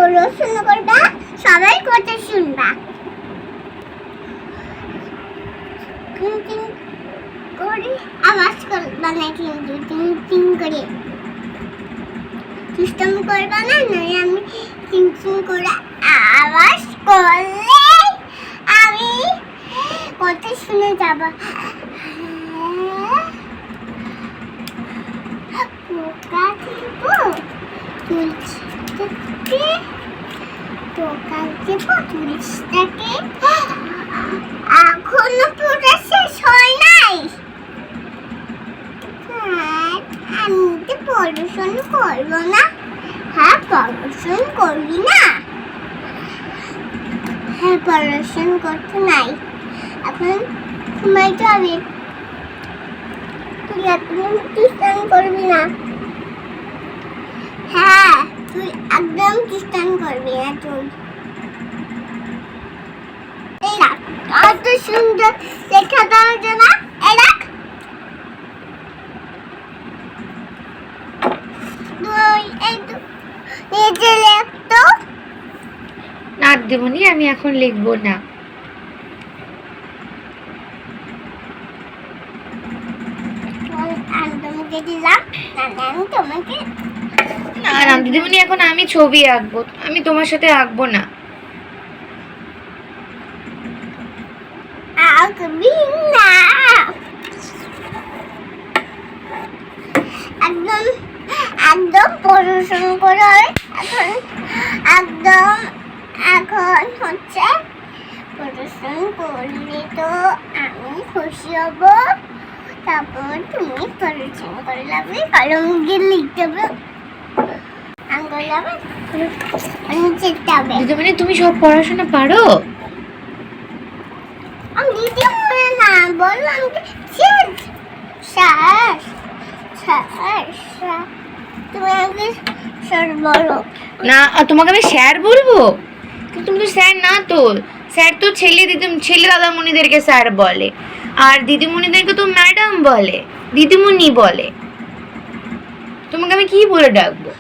পড়াশোনা করবা, সবাই কথা শুনবা। টিং করে আওয়াজ করবা না, কিন্তু টিং টিং করে সিস্টেম করবা না, নয় আমি টিং টিং করে আওয়াজ করলে আমি কথা শুনে যাবা। পোকা দিব তুলসীটাকে, পোকা দিব তুলসীটাকে। এখনো পুরো শেষ হয় নাই। আমি তো পড়াশোনা করবো না। হ্যাঁ, পড়াশোনা করবি না? হ্যাঁ, পড়াশোনা করতে নাই, এখন ঘুমাইতে হবে। তুই একদম টিউশন করবি না। হ্যাঁ, তুই একদম টিউশন করবি না। তুই এই রাখ, কত সুন্দর লেখা দেওয়া যায় না? এই রাখ। তুই এই তো নিজে লেখ তো। না দিদিমণি, আমি এখন লিখবো না। আমি তোমাকে দিলাম, আমি তোমাকে না দিদিমণি, এখন আমি ছবি আঁকবো, আমি তোমার সাথে আঁকবো না। আঁকবি না। একদম একদম পড়াশোনা করে এখন একদম এখন হচ্ছে পড়াশোনা করলে তো আমি খুশি হব। তারপর তুমি পড়াশোনা করে লাগবে, কলম দিয়ে লিখতে হবে, আঙ্গুল যাবে, লিখতে হবে। দিদিমণি, তুমি সব পড়াশোনা পারো? আমি দিতে পারে না, বললাম শেষ শেষ শেষ। তুমি আগে স্যার বলো না, তোমাকে আমি স্যার বলবো? কিন্তু তুমি তো স্যার না তো। স্যার তো ছেলে দাদামণিদেরকে স্যার বলে, আর দিদিমণিদেরকে তো ম্যাডাম বলে, দিদিমণি বলে। তোমাকে আমি কি বলে ডাকবো?